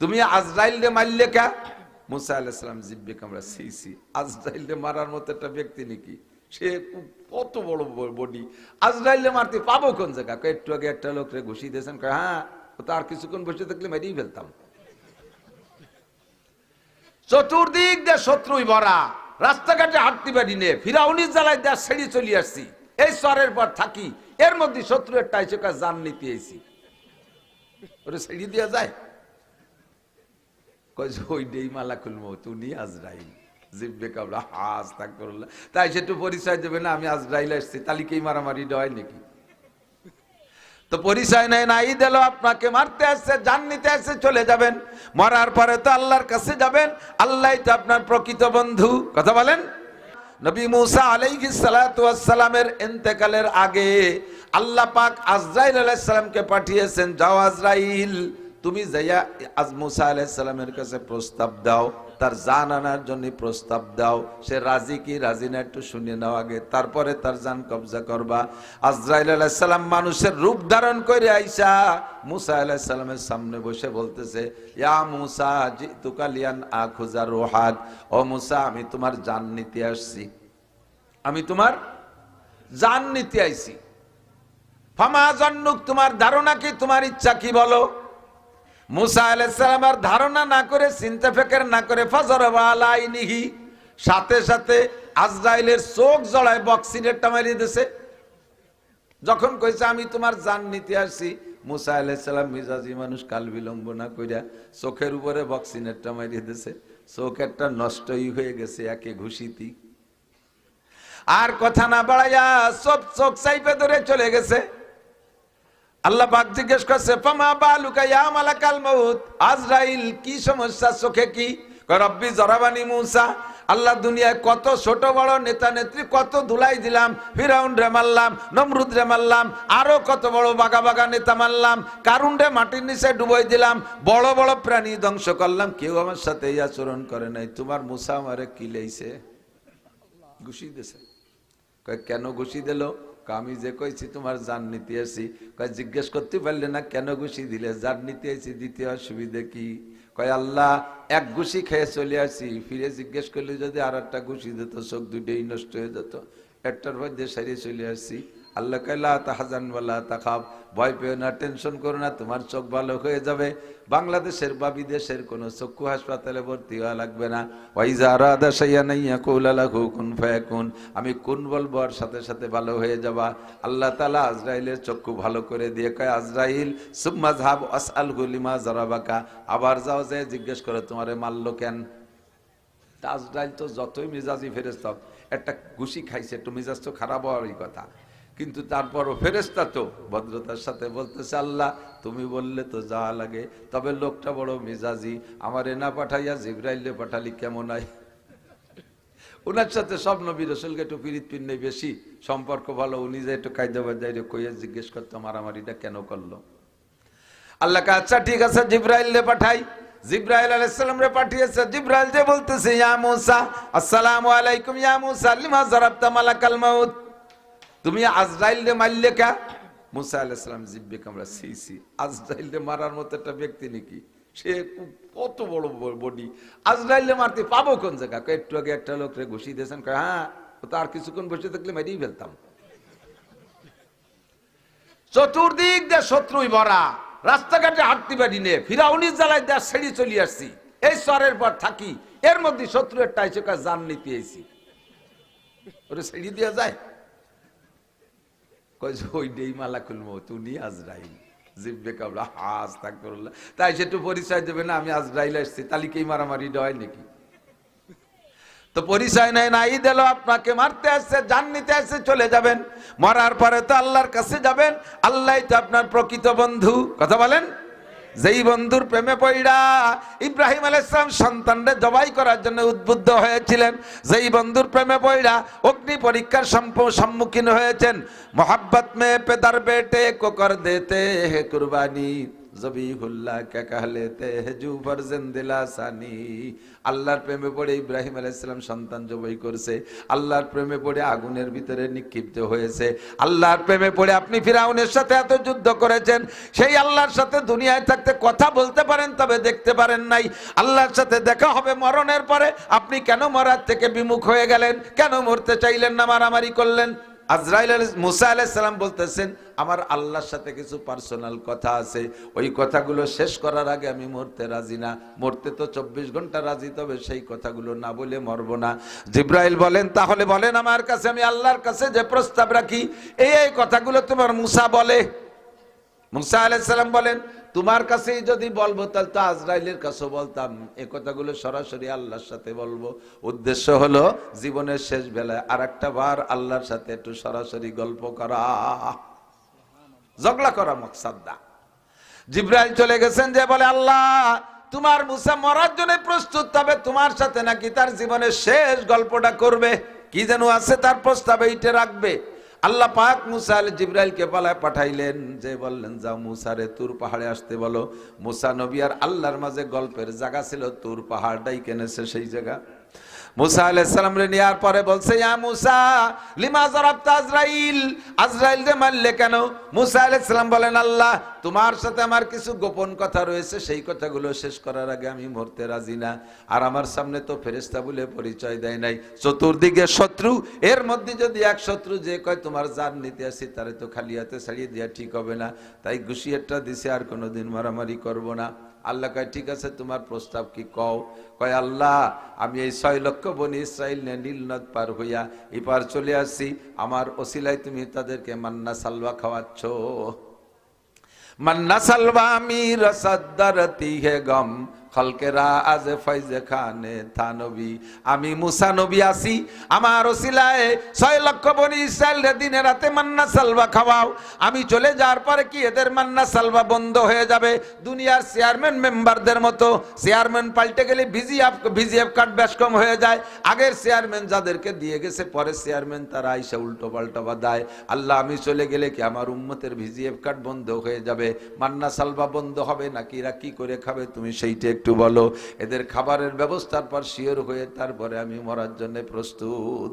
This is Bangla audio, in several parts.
তুমি আজরাইলকে মারলে কে? মুসা আলাইহিস সালাম জিব্বে কামড়া, সি আজরাইলকে মারার মতো একটা ব্যক্তি নাকি? সে কত বড় বডি, আজরাইলকে মারতে পাবো কোন জায়গা? একটু আগে একটা লোকরে ঘুষি দিয়েছেন, হ্যাঁ তার কিছুক্ষণ বসে থাকলে মেরেই ফেলতাম। চতুর্দিক দিয়ে শত্রুই ভরা, রাস্তাঘাটে হাঁটতে পারি নে, ফিরাউনি জ্বালায় দেশ ছেড়ে চলে আসছি, এই চরের পর থাকি, এর মধ্যে শত্রু একটা এসে জান নিতে এসি, ওরে ছেড়ে দেওয়া যায়? ওই ডেই মালাকুল মউত, উনি আজরাইল। জিব্বে কামড়া, আস্তাগফিরুল্লাহ। তাই সেটু পরিচয় দেবে না আমি আজরাইল আসছি, তাহলে কি মারামারি হয় নাকি? তো পরিচয় নেই, নাই দিল, আপনাকে মারতে আসছে, জান নিতে আসছে, চলে যাবেন। মরার পরে তো আল্লাহর কাছে যাবেন, আল্লাহ তো আপনার প্রকৃত বন্ধু। কথা বলেন। নবী মুসা আলাইহিস সালাতু ওয়াস সালামের ইন্তেকালের আগে আল্লাহ পাক আজরাইল আলাইহিস সালামকে পাঠিয়েছেন, যাও আজরাইল তুমি যাইয়া আজ মুসা আলাইহিস সালামের কাছে প্রস্তাব দাও, তার জান আনার জন্য প্রস্তাব দাও। সে রাজি কি রাজি না একটু শুনে নাও আগে, তারপরে তার জান কবজা করবা। আজরাইল আলাইহিস সালাম মানুষের রূপ ধারণ করে আইসা মুসা আলাইহিস সালামের সামনে বসে বলতেছে, ইয়া মুসা জিতুকা লিয়ান আখুজা রুহাক, ও মুসা আমি তোমার জান নিতে আসছি, আমি তোমার জান নিতে আইছি। ফামা জান্নুক, তোমার ধারণা কি, তোমার ইচ্ছা কি বলো? মুসা আলাইহিস সালাম আর ধারণা না করে, চিন্তা ফিকির না করে, ফাজরাবা আলাইহি, সাথে সাথে আজরাইলের চোখ জড়ায় বক্সিনেরটা মারিয়ে দিয়েছে। যখন কইছে আমি তোমার জান নিতে আসছি, মুসা আলাইহিস সালাম মিজাজি মানুষ, কাল বিলম্ব না কইরা চোখের উপরে বক্সিনেরটা মারিয়ে দিয়েছে। চোখ একটা নষ্টই হয়ে গেছে একে ঘুষিতি। আর কথা না বাড়াইয়া সব চোখ চাইপে ধরে চলে গেছে। আল্লাহ পাক জিজ্ঞেস করছে, ফামা বালুকা ইয়া মালাকাল মউত, আজরাইল কি সমস্যা, চোখে কি? রব্বি জরাবানি মুসা, আল্লাহ দুনিয়ায় কত ছোট বড় নেতা নেত্রী কত ধুলাই দিলাম, ফিরাউন রে মারলাম, নমরুদ রে মারলাম, আরো কত বড় বাগা বাগা নেতা মারলাম, কারুন রে মাটির নিচে ডুবাই দিলাম, বড় বড় প্রাণী ধ্বংস করলাম, কেউ আমার সাথে এই আচরণ করে নাই। তোমার মুসা আমারে কি লাইছে? ঘুষি দিয়েছে। কেন ঘুষি দিল? আমি যে কইছি তোমার জান নিতে আসি। জিজ্ঞেস করতে পারলে না কেন ঘুষি দিলে? জান নিতে আসি, দিতে অসুবিধা কি? কয় আল্লাহ এক ঘুষি খেয়ে চলে আসি, ফিরে জিজ্ঞেস করলে যদি আর একটা ঘুষি দিত চোখ দুইটাই নষ্ট হয়ে যেত, একটার মধ্যে সারিয়ে চলে আসছি। আল্লাহ কাইলা তাহাজান ওয়ালা তাখাফ, ভয় পেও না, টেনশন করো না, তোমার চোখ ভালো হয়ে যাবে। বাংলাদেশের বা বিদেশের কোনো চক্ষু হাসপাতালে ভর্তি হওয়া লাগবে না। ওয়াইজা আরাদা শাইআন ইয়াকুলা লাহু কুন ফায়াকুন, আমি কোন বলবো আর সাথে সাথে ভালো হয়ে যাবা। আল্লাহ তাআলা আজরাইলের চক্ষু ভালো করে দিয়ে কয়, আজরাইল সুম্মা যাহাব আসআলহু লিমা যারাবাকা, আবার যাও যে জিজ্ঞেস করো তোমারে মারলো কেন। আজরাইল তো যতই মেজাজি ফেরেশতা, একটা ঘুষি খাইছে, একটু মেজাজ তো খারাপ হওয়ারই কথা, কিন্তু তারপরও ফেরেশতা তো ভদ্রতার সাথে বলতেছে, আল্লাহ তুমি বললে তো যাওয়া লাগে, তবে লোকটা বড় মেজাজি, আমার এনা পাঠাইয়া জিবরাইলে পাঠালি কেমন হয়? ওনার সাথে সব নবী রাসূলকে একটু পিরিত পিন্নে বেশি সম্পর্ক ভালো, উনি যে একটু কায়দা বাজাইরে কইয়া জিজ্ঞেস করতো মারামারিটা কেন করলো। আল্লাহ কা আচ্ছা ঠিক আছে, জিবরাইলে পাঠাই। জিবরাইল আলাইহিস সালাম রে পাঠিয়েছে। জিবরাইল যে বলতেছে, ইয়া মুসা আসসালামু আলাইকুম, ইয়া মুসা লিমা যারাবতা মালাকাল মাউত, তুমি আজরাইলকে মারলে কে? মুসা আলাইহিস সালাম জিব্বে কামড়া, সি আজরাইলকে মারার মতো একটা ব্যক্তি নাকি? সে কত বড় বডি, আজরাইলকে মারতে পাবো কোন জায়গা? একটু আগে একটা লোকরে ঘুষি দিয়েছেন, হ্যাঁ তার কিছুক্ষণ বসে থাকলে মেরেই ফেলতাম। চতুর্দিক দিয়ে শত্রুই ভরা, রাস্তাঘাটে হাঁটতে পারি নে, ফিরাউনি জ্বালায় দেশ ছেড়ে চলে আসছি, এই চরের পর থাকি, এর মধ্যে শত্রু একটা এসে জান নিতে এসি, ওরে ছেড়ে দেওয়া যায়? ওই ডেই মালাকুল মউত, উনি আজরাইল। জিব্বে কামড়া, আস্তাগফিরুল্লাহ। তাই সেটু পরিচয় দেবে না আমি আজরাইল আসছি, তাহলে কি মারামারি হয় নাকি? তো পরিচয় নেই, নাই দিল, আপনাকে মারতে আসছে, জান নিতে আসছে, চলে যাবেন। মরার পরে তো আল্লাহর কাছে যাবেন, আল্লাহ তো আপনার প্রকৃত বন্ধু। কথা বলেন। যেই বন্ধুর প্রেমে পড়া ইব্রাহিম আলাইহিস সালাম সন্তানকে জবাই করার জন্য উদ্বুদ্ধ হয়েছিলেন, যেই বন্ধুর প্রেমে পড়া অগ্নি পরীক্ষার সম্মুখীন হয়েছেন, মোহাব্বত মে পেদার বেটে কো কর দেতে হে কুরবানি, জবিহুল্লাহ কে কহ লেতে हैं জু ফরজেন দিলাসানি। আল্লাহর প্রেমে পড়ে ইব্রাহিম আলাইহিস সালাম সন্তান জবাই করছে, আল্লাহর প্রেমে পড়ে আগুনের ভিতরে নিক্ষিপ্ত হয়েছে, আল্লাহর প্রেমে পড়ে আপনি ফিরাউনের সাথে এত যুদ্ধ করেছেন, সেই আল্লাহর সাথে দুনিয়ায় থাকতে কথা বলতে পারেন তবে দেখতে পারেন নাই, আল্লাহর সাথে দেখা হবে মরণের পরে, আপনি কেন মরার থেকে বিমুখ হয়ে গেলেন? কেন মরতে চাইলেন না, মারামারি করলেন? মুসা আলাইহিস সালাম বলতেছেন আমার আল্লাহর সাথে কিছু পার্সোনাল কথা আছে, ওই কথাগুলো শেষ করার আগে আমি মরতে রাজি না। মরতে তো 24 ঘন্টা রাজি, তবে সেই কথাগুলো না বলে মরবো না। জিব্রাইল বলেন তাহলে বলেন আমার কাছে, আমি আল্লাহর কাছে যে প্রস্তাব রাখি এই কথাগুলো তোমার মুসা বলে। মুসা আলাইহিস সালাম বলেন তোমার কাছেই যদি বলবো তাহলে তো আজরাইলের কাছে বলতাম, এ কথাগুলো সরাসরি আল্লাহর সাথে বলবো। উদ্দেশ্য হলো জীবনের শেষ বেলায় আর একটা বার আল্লাহর সাথে একটু সরাসরি গল্প করা, ঝগড়া করা মকসাদ না। জিব্রাইল চলে গেছেন, যে বলে আল্লাহ তোমার মুসা মরার জন্য প্রস্তুত, তবে তোমার সাথে নাকি তার জীবনের শেষ গল্পটা করবে, কি যেন আছে তার প্রস্তাবে এইটা রাখবে। আল্লাহ পাক মুসা জিব্রাইলকে পালায় পাঠাইলেন, যে বললেন যাও মুসারে তুর পাহাড়ে আসতে বলো। মুসা নবী আর আল্লাহর মাঝে গল্পের জায়গা ছিল তুর পাহাড়টাই কেনেছে সেই জায়গা। মুসা আলাইহিস সালাম রে নেয়ার পরে বলছে ইয়া মুসা লিমা যারাবতা আজরাইল, আজরাইল যে মারলে কেন? মুসা আলাইহিস সালাম বলেন আল্লাহ তোমার সাথে আমার কিছু গোপন কথা রয়েছে, সেই কথাগুলো শেষ করার আগে আমি মরতে রাজি না। আর আমার সামনে তো ফেরেশতা বলে পরিচয় দেয় নাই, চতুর্দিকে শত্রু, এর মধ্যে যদি এক শত্রু যে কয় তোমার জান নিতে আসি, তারে তো খালি হাতে ছাড়িয়ে দেওয়া ঠিক হবে না, তাই ঘুষিয়ারটা দিছে আর কোনোদিন মারামারি করব না। আল্লাহ কয় ঠিক আছে তোমার প্রস্তাব কি কও? কয় আল্লাহ আমি এই 6 লক্ষ বনি ইসরাইল নিয়ে নীল নদ পার হইয়া এপার চলে আসছি, আমার ওসিলায় তুমি তাদেরকে মান্না সালওয়া খাওয়াচ্ছ। মান্না সালওয়া আমি রসদ্দারতি হে গম খলকেরা আজ ফৈজে খানে থানবী। আমি মুসা নবী আসি, আমার ওসিলায় 6 লক্ষ বনি ইসরাইল দিনে রাতে মান্না সালওয়া খাওয়াও। আমি চলে যাওয়ার পরে কি এদের মান্না সালওয়া বন্ধ হয়ে যাবে? দুনিয়ার চেয়ারম্যান মেম্বারদের মতো, চেয়ারম্যান পাল্টে গেলে ভিজিএফ কার্ড বেশ কম হয়ে যায়। আগের চেয়ারম্যান যাদেরকে দিয়ে গেছে পরে চেয়ারম্যান তারা আইসা উল্টো পাল্টা বাদায়। আল্লাহ আমি চলে গেলে কি আমার উম্মতের ভিজিএফ কার্ড বন্ধ হয়ে যাবে? মান্না সালওয়া বন্ধ হবে নাকি এরা কি করে খাবে তুমি সেইটা একটু বলো। এদের খাবারের ব্যবস্থার পর শিওর হয়ে তারপরে আমি মরার জন্য প্রস্তুত।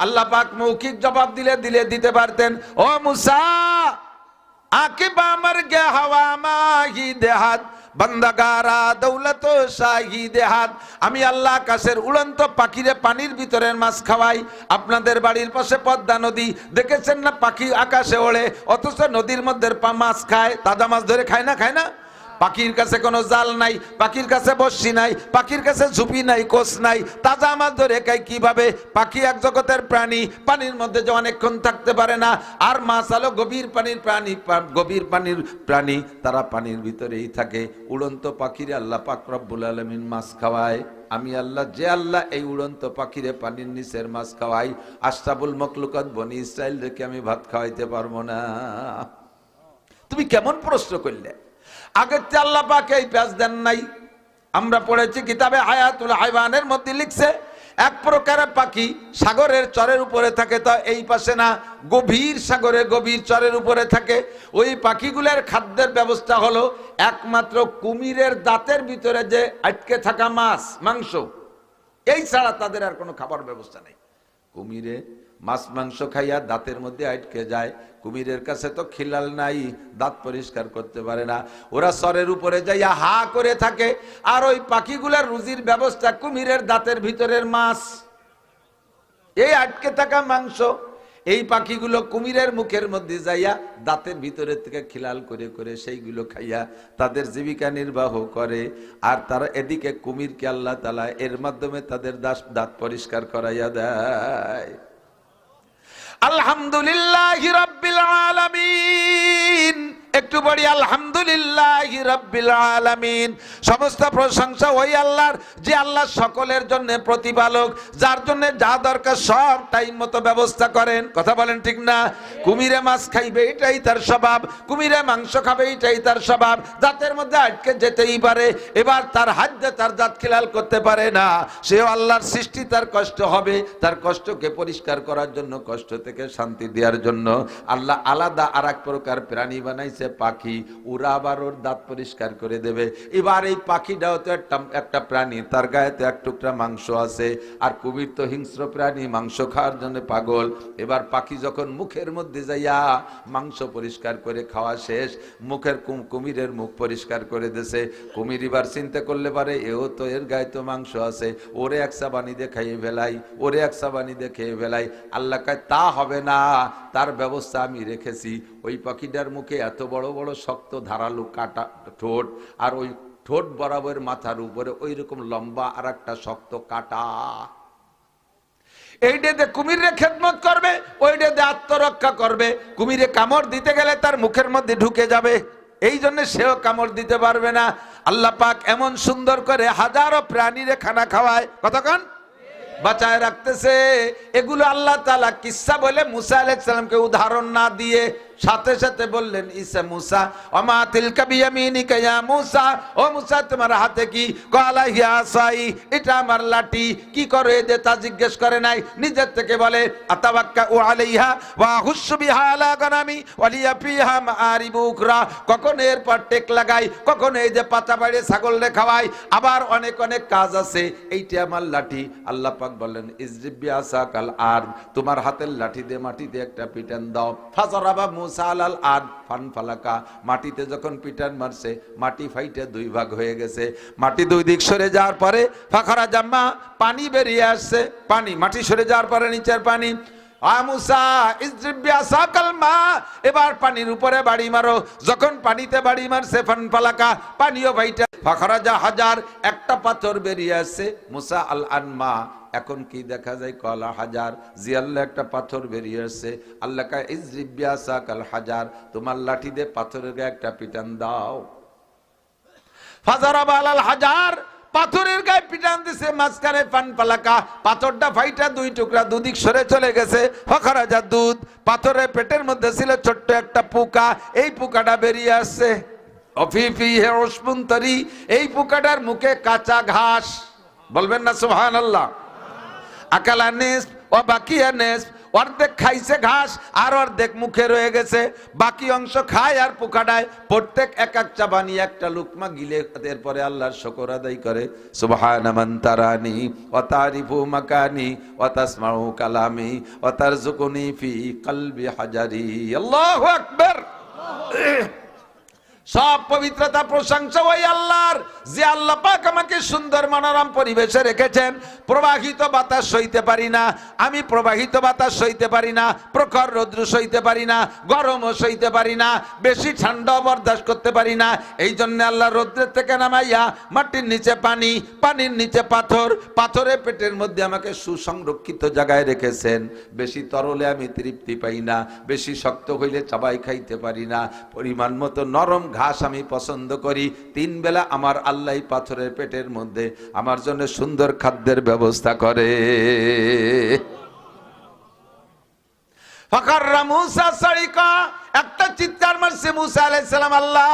আল্লাহ পাক মৌখিক জবাব দিতে পারতেন, ও মুসা আকিবা মর গে হাওয়া মাহি দেহাত বন্দাগারা দৌলত শাহী দেহাত। আমি আল্লাহ আকাশের উড়ন্ত পাখিরে পানির ভিতরের মাছ খাওয়াই। আপনাদের বাড়ির পাশে পদ্মা নদী দেখেছেন না, পাখি আকাশে ওড়ে অথচ নদীর মধ্যে মাছ খায়, তাজা মাছ ধরে খায় না? খায় না? পাখির কাছে কোনো জাল নাই, পাখির কাছে বর্ষি নাই, পাখির কাছে ঝুপি নাই, কোষ নাই, তাজা মাছ ধরে খায় কিভাবে? পাখি এক জগতের প্রাণী, পানির মধ্যে যে অনেকক্ষণ থাকতে পারে না। আর মাছ হলো গভীর পানির প্রাণী, গভীর পানির প্রাণী, তারা পানির ভিতরেই থাকে। উড়ন্ত পাখিরে আল্লাহ পাক রব্বুল আলামিন মাছ খাওয়ায়। আমি আল্লাহ, যে আল্লাহ এই উড়ন্ত পাখিরে পানির নিচের মাছ খাওয়াই, আশরাফুল মখলুকাত বনি ইসরাইল রেখে আমি ভাত খাওয়াইতে পারবো না? তুমি কেমন প্রশ্ন করলে? আগের চেয়ে আল্লাহ পাক এই প্যাঁচ দেন নাই। আমরা পড়েছি কিতাবে হায়াতুল হাইওয়ানের মধ্যে লিখছে এক প্রকারের পাখি সাগরের চরের উপরে থাকে, তো এই পাশে না, গভীর সাগরে গভীর চরের উপরে থাকে। ওই পাখিগুলোর খাদ্যের ব্যবস্থা হলো একমাত্র কুমিরের দাঁতের ভিতরে যে আটকে থাকা মাছ মাংস, এই ছাড়া তাদের আর কোনো খাবার ব্যবস্থা নেই। কুমিরে মাছ মাংস খাইয়া দাঁতের মধ্যে আটকে যায়। কুমিরের কাছে তো খিলাল নাই, দাঁত পরিষ্কার করতে পারে না। ওরা সরের উপরে যাইয়া হা করে থাকে, আর ওই পাখিগুলার রুজির ব্যবস্থা কুমিরের দাঁতের ভিতরের মাছ, এই আটকে থাকা মাংস। এই পাখিগুলো কুমিরের মুখের মধ্যে যাইয়া দাঁতের ভিতরে থেকে খিলাল করে করে সেইগুলো খাইয়া তাদের জীবিকা নির্বাহ করে। আর তারা এদিকে কুমিরকে আল্লাহ তাআলা এর মাধ্যমে তাদের দাঁত পরিষ্কার করাইয়া দেয়। আলহামদুলিল্লাহি রাব্বিল আলামিন। একটু বলি আলহামদুলিল্লাহি রাব্বিল আলামিন। সমস্ত প্রশংসা ওই আল্লাহর, যে আল্লাহ সকলের জন্য প্রতিপালক, যার জন্য যা দরকার সব টাইম মতো ব্যবস্থা করেন। কথা বলেন ঠিক না? কুমিরে মাছ খাইবে এটাই তার স্বভাব, কুমিরে মাংস খাবে এটাই তার স্বভাব। দাঁতের মধ্যে আটকে যেতেই পারে, এবার তার হাত দিয়ে তার দাঁত খিলাল করতে পারে না। সেও আল্লাহর সৃষ্টি, তার কষ্ট হবে। তার কষ্টকে পরিষ্কার করার জন্য, কষ্ট থেকে শান্তি দেওয়ার জন্য আল্লাহ আলাদা আর এক প্রকার প্রাণী বানাইছে, পাখি। উড়া আবার ওর দাঁত পরিষ্কার করে দেবে। এবার এই পাখিটাও তো একটা প্রাণী, তার গায়ে তো এক টুকরা মাংস আছে, আর কুমির তো হিংস্র প্রাণী, মাংস খাওয়ার জন্য পাগল। এবার পাখি যখন মুখের মধ্যে যাইয়া মাংস পরিষ্কার করে খাওয়া শেষ, মুখের কুমিরের মুখ পরিষ্কার করে দিয়েছে। কুমির এবার চিন্তা করলে পারে এও তো, এর গায়ে তো মাংস আছে, ওরে এক সাবানি দিয়ে খাইয়ে ফেলাই, ওরে এক সাবানি দিয়ে খেয়ে ফেলাই। আল্লাহ কয় তা হবে না, তার ব্যবস্থা আমি রেখেছি। ওই পাখিটার মুখে এত বড় বড় শক্ত ধারালো কাটা ঠোঁট, আর ওই ঠোঁট বরাবর মাথার উপরে ওই রকম লম্বা আর একটা শক্ত কাটা। এইটাতে কুমিরে খেদমত করবে, ওইটাতে আত্মরক্ষা করবে। কুমিরে কামড় দিতে গেলে তার মুখের মধ্যে ঢুকে যাবে, এই জন্য সেও কামড় দিতে পারবে না। আল্লাহ পাক এমন সুন্দর করে হাজারো প্রাণীরে খানা খাওয়ায়, কতক্ষণ বাঁচায় রাখতেছে। এগুলো আল্লাহ তাআলা কিসসা বলে মুসা আলাইহিস সালামকে উদাহরণ না দিয়ে সাথে সাথে বললেন, ইসা মুসা ওমা তিলকা বিয়ামিনিকা ইয়া মুসা, ও মুসা তোমার হাতে কি? ক্বালা হিয়া আসাই, এটা আমার লাঠি। কি করো এতে তা জিজ্ঞেস করে নাই, নিজের থেকে বলে আতাওয়াক্কাউ আলাইহা ওয়া হুসসু বিহা আলা গানামি ওয়া লিয়া ফিহা মাআরিবু উখরা। কখন এর পর টেক লাগাই, কখন এই যে পাতা বাইরে ছাগলরে খাওয়াই, আবার অনেক অনেক কাজ আছে, এইটা আমার লাঠি। আল্লাহ পাক বললেন ইজরিব বিআসাকাল আরদ, তোমার হাতের লাঠি দিয়ে মাটিতে একটা পিটান দাও। ফাজারাবা মুসা আলাল আরদ ফানফালাকা, মাটিতে যখন পিটান মারছে মাটি ফাইটে দুই ভাগ হয়ে গেছে। মাটি দুই দিক সরে যাওয়ার পরে ফাখারা জাম্মা, পানি বেরিয়ে আসছে। পানি, মাটি সরে যাওয়ার পরে নিচের পানি। মুসা ইজরিব বিআসাকাল মা, এবার পানির উপরে বাড়ি মারো। যখন পানিতে বাড়ি মারছে ফানফালাকা, পানিও ফাইটে ফাখারাজা হাজার, একটা পাথর বেরিয়ে আসছে। মুসা আল আনমা, এখন কি দেখা যায়? কলা হাজার, জিয়াল্লা একটা পাথর বেরিয়ে আসছে। আল্লাহ কা ইজরিব বিআসাকাল হাজার, তোমার লাঠি দিয়ে পাথরের গায়ে একটা পিটান দাও। ফাজারাবা আলাল হাজার, পাথরের গায়ে পিটান দিছে, মাঝখানে ফানফালাকা, পাথরটা ফাইটা দুই টুকরা দুদিক সরে চলে গেছে। ফাখারাজা দুধ, পাথরের পেটের মধ্যে ছিল ছোট্ট একটা পোকা, এই পোকাটা বেরিয়ে আসছে। অফিফিহি উশবুন তারি, এই পোকাটার মুখে কাঁচা ঘাস। বলবেন না সুবহানাল্লাহ? আকালা নিস ও বাকিয়া নিস, অর্ধেক খাইছে ঘাস আর অর্ধেক মুখে রয়ে গেছে, বাকি অংশ খায় আর পোকাটায়। প্রত্যেক এক এক চাবানি একটা লুকমা গিলে এরপরে আল্লাহর শুকর আদায় করে। সুবহানা মান তারানি ওয়া তারিফু মাকানি ওয়া তাসমাউ কালামি ওয়া তারযুকুনি ফি কলবি হাজারি। আল্লাহু আকবার। সব পবিত্রতা প্রশংসা ওই আল্লাহর, যে আল্লাহ পাক আমাকে সুন্দর মনোরম পরিবেশে রেখেছেন। প্রবাহিত বাতাস সইতে পারি না আমি, প্রবাহিত বাতাস সইতে পারি না, প্রখর রৌদ্র সইতে পারি না, গরমও সইতে পারি না, বেশি ঠান্ডা বরদাস্ত করতে পারি না। এই জন্য আল্লাহ রৌদ্রের থেকে নামাইয়া মাটির নিচে পানি, পানির নিচে পাথর, পাথরের পেটের মধ্যে আমাকে সুসংরক্ষিত জায়গায় রেখেছেন। বেশি তরলে আমি তৃপ্তি পাই না, বেশি শক্ত হইলে চাবাই খাইতে পারি না। পরিমাণ মতো নরম ঘাস আমি পছন্দ করি। তিন বেলা আমার আল্লাহ পাথরের পেটের মধ্যে আমার জন্য সুন্দর খাদ্যের ব্যবস্থা করে। ফাকাররা মুসা সারিকা, একটা চিৎকার মারছে মুসা আলাইহিস সালাম, আল্লাহ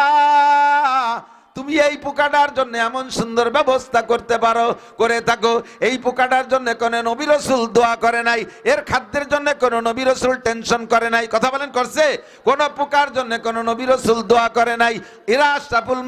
তুমি এই পোকাটার জন্য এমন সুন্দর ব্যবস্থা করতে পারো, করে থাকো। এই পোকাটার জন্য কোন নবী রাসূল দোয়া করে নাই, এর খাদ্যের জন্য কোন নবী রাসূল টেনশন করে নাই। কথা বলেন করছে? কোন পোকার জন্য কোন নবী রাসূল দোয়া করে নাই। এরা আশরাফুল